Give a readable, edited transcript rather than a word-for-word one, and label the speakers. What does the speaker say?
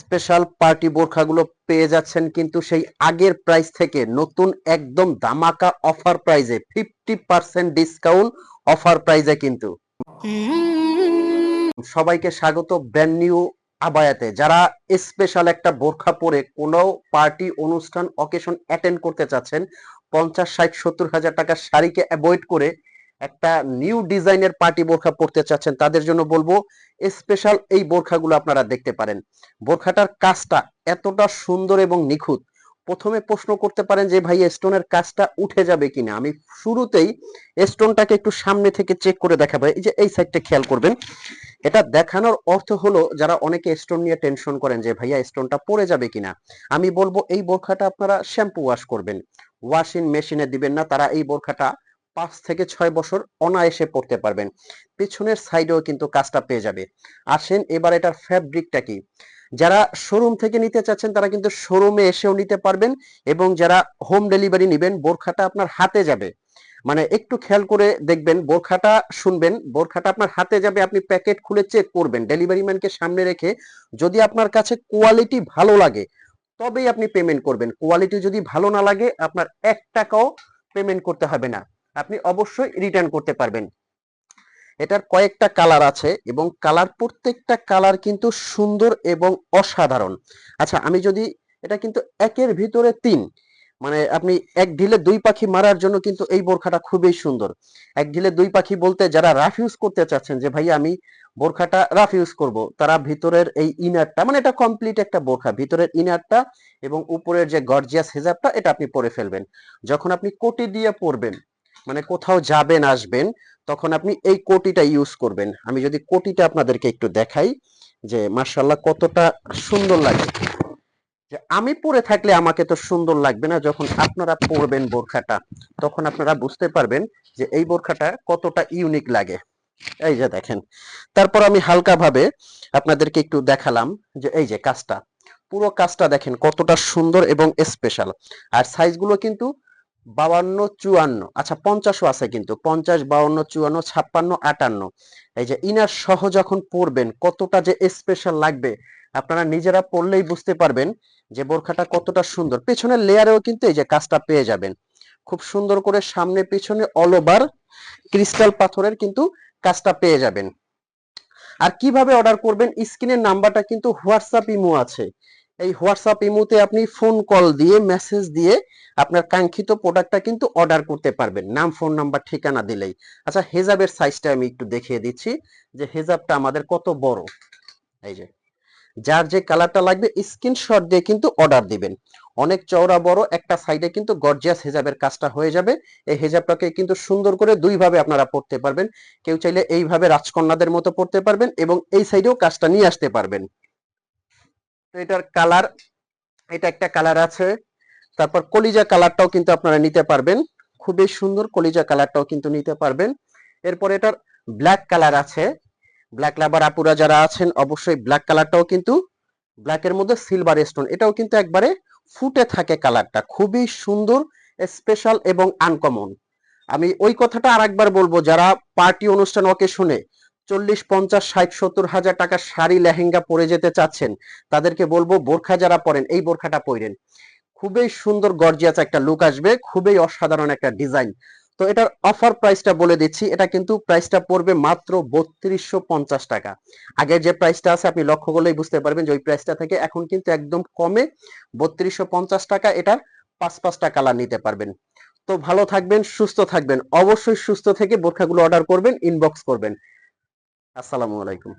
Speaker 1: Special party বোরখাগুলো পেয়ে যাচ্ছেন কিন্তু সেই আগের প্রাইস থেকে নতুন একদম ধামাকা অফার প্রাইজে 50% ডিসকাউন্ট অফার প্রাইজে কিন্তু সবাইকে স্বাগত ব্র্যান্ড নিউ আবায়াতে। যারা স্পেশাল একটা বোরখা পরে কোনো পার্টি অনুষ্ঠান অকেশন অ্যাটেন্ড করতে চাচ্ছেন, 50, 60, 70 হাজার টাকার শাড়িকে অ্যাভয়েড করে একটা নিউ ডিজাইনের পার্টি বোরখা পরতে চাচ্ছেন, তাদের জন্য বলবো স্পেশাল এই বোরখাগুলো আপনারা দেখতে পারেন। বোরখাটার কাজটা এতটা সুন্দর এবং নিখুঁত। প্রথমে প্রশ্ন করতে পারেন যে ভাই স্টোনের কাজটা উঠে যাবে কিনা। আমি শুরুতেই স্টোনটাকে একটু সামনে থেকে চেক করে দেখাবো। এই যে এই সাইডটা খেয়াল করবেন, এটা দেখানোর অর্থ হলো যারা অনেকে স্টোন নিয়ে টেনশন করেন যে ভাইয়া স্টোনটা পড়ে যাবে কিনা, আমি বলবো এই বোরখাটা আপনারা শ্যাম্পু ওয়াশ করবেন, ওয়াশিং মেশিনে দিবেন না। তারা এই বোরখাটা 5 থেকে 6 বছর অনায়াসে পড়তে পারবেন। পেছনের সাইডেও কিন্তু কাজটা পেয়ে যাবে। আসেন এবার এটার ফ্যাব্রিকটা কি। যারা শোরুম থেকে নিতে চাচ্ছেন তারা কিন্তু শোরুমে এসেও নিতে পারবেন, এবং যারা হোম ডেলিভারি নেবেন বোরখাটা আপনার হাতে যাবে। মানে একটু খেয়াল করে দেখবেন, বোরখাটা শুনবেন, বোরখাটা আপনার হাতে যাবে, আপনি প্যাকেট খুলে চেক করবেন ডেলিভারি ম্যানকে সামনে রেখে। যদি আপনার কাছে কোয়ালিটি ভালো লাগে তবেই আপনি পেমেন্ট করবেন। কোয়ালিটি যদি ভালো না লাগে আপনার 1 টাকাও পেমেন্ট করতে হবে না, আপনি অবশ্যই রিটার্ন করতে পারবেন। এটার কয়েকটা কালার আছে এবং কালার প্রত্যেকটা কালার কিন্তু সুন্দর এবং অসাধারণ। আচ্ছা আমি যদি, এটা কিন্তু একের ভিতরে তিন, মানে আপনি এক ঢিলে দুই পাখি মারার জন্য কিন্তু এই বোরখাটা খুবই সুন্দর। এক ঢিলে দুই পাখি বলতে যারা রাফ ইউজ করতে চাচ্ছেন যে ভাই আমি বোরখাটা রাফ ইউজ করব, তারা ভিতরের এই ইনারটা, মানে এটা কমপ্লিট একটা বোরখা, ভিতরের ইনারটা এবং উপরের যে গর্জিয়াস হিজাবটা এটা আপনি পরে ফেলবেন। যখন আপনি কোটি দিয়ে পরবেন, মানে কোথাও যাবেন আসবেন, তখন আপনি এই কোটিটা ইউজ করবেন। আমি যদি কোটিটা আপনাদেরকে একটু দেখাই যে মাশাআল্লাহ কতটা সুন্দর লাগে। যে আমি পরে থাকলে আমাকে তো সুন্দর লাগবে না, যখন আপনারা পরবেন বোরখাটা তখন আপনারা বুঝতে পারবেন যে এই বোরখাটা কতটা ইউনিক লাগে। এই যে দেখেন, তারপর আমি হালকা ভাবে আপনাদেরকে একটু দেখালাম যে এই যে কাজটা, পুরো কাজটা দেখেন কতটা সুন্দর এবং স্পেশাল। আর সাইজগুলো কিন্তু 52, 54, আচ্ছা 50ও আছে কিন্তু, 50, 52, 54, 56, 58। এই যে ইনার সহ যখন পরবেন কতটা যে স্পেশাল লাগবে আপনারা নিজেরা পরলেই বুঝতে পারবেন যে বোরখাটা কতটা সুন্দর। পেছনের লেয়ারেও কিন্তু এই যে কাজটা পেয়ে যাবেন খুব সুন্দর করে, সামনে পিছনে অল ওভার ক্রিস্টাল পাথরের কিন্তু কাজটা পেয়ে যাবেন। আর কিভাবে অর্ডার করবেন, স্ক্রিনের নাম্বারটা কিন্তু হোয়াটসঅ্যাপ ইমো আছে। এই হোয়াটসঅ্যাপ ইমোতে আপনি ফোন কল দিয়ে মেসেজ দিয়ে আপনার কাঙ্ক্ষিত প্রোডাক্টটা কিন্তু অর্ডার করতে পারবেন, নাম ফোন নাম্বার ঠিকানা দিলেই। আচ্ছা হেজাবের সাইজটা আমি একটু দেখিয়ে দিচ্ছি যে হেজাবটা আমাদের কত বড়। এই যে যার যে কালারটা লাগবে স্ক্রিনশট দিয়ে কিন্তু অর্ডার দিবেন। অনেক চওড়া বড় একটা সাইডে কিন্তু গর্জিয়াস হেজাবের কাজটা হয়ে যাবে। এই হেজাবটাকে কিন্তু সুন্দর করে দুই ভাবে আপনারা পড়তে পারবেন। কেউ চাইলে এইভাবে রাজকন্যাদের মতো পড়তে পারবেন এবং এই সাইডেও কাজটা নিয়ে আসতে পারবেন। তো এটার কালার, এটা একটা কালার আছে, তারপর কলিজা কালারটাও কিন্তু আপনারা নিতে পারবেন, খুবই সুন্দর কলিজা কালারটাও কিন্তু নিতে পারবেন। এরপর এটার ব্ল্যাক কালার আছে, ব্ল্যাক লাভার আপুরা যারা আছেন অবশ্যই ব্ল্যাক কালারটাও কিন্তু, ব্ল্যাকের মধ্যে সিলভার স্টোন, এটাও কিন্তু একবারে ফুটে থাকে কালারটা, খুবই সুন্দর, স্পেশাল এবং আনকমন। আমি ওই কথাটা আরেকবার বলবো, যারা পার্টি অনুষ্ঠান অকেশনে 40, 50, 60, 70 হাজার টাকার শাড়ি লেহেঙ্গা পরে যেতে চাচ্ছেন তাদেরকে বলবো বোরখা যারা পরেন এই বোরখাটা পরেন, খুবই সুন্দর গর্জিয়াস একটা লুক আসবে, খুবই অসাধারণ একটা ডিজাইন। তো এটার অফার প্রাইসটা বলে দিচ্ছি, এটা কিন্তু প্রাইসটা পড়বে মাত্র 3250 টাকা। আগের যে প্রাইসটা আছে আপনি লক্ষ্য করলেই বুঝতে পারবেন যে ওই প্রাইসটা থেকে এখন কিন্তু একদম কমে 3250 টাকা, এটার 5-5টা কালার নিতে পারবেন। তো ভালো থাকবেন, সুস্থ থাকবেন, অবশ্যই সুস্থ থেকে বোরখাগুলো অর্ডার করবেন, ইনবক্স করবেন। আসসালামু আলাইকুম।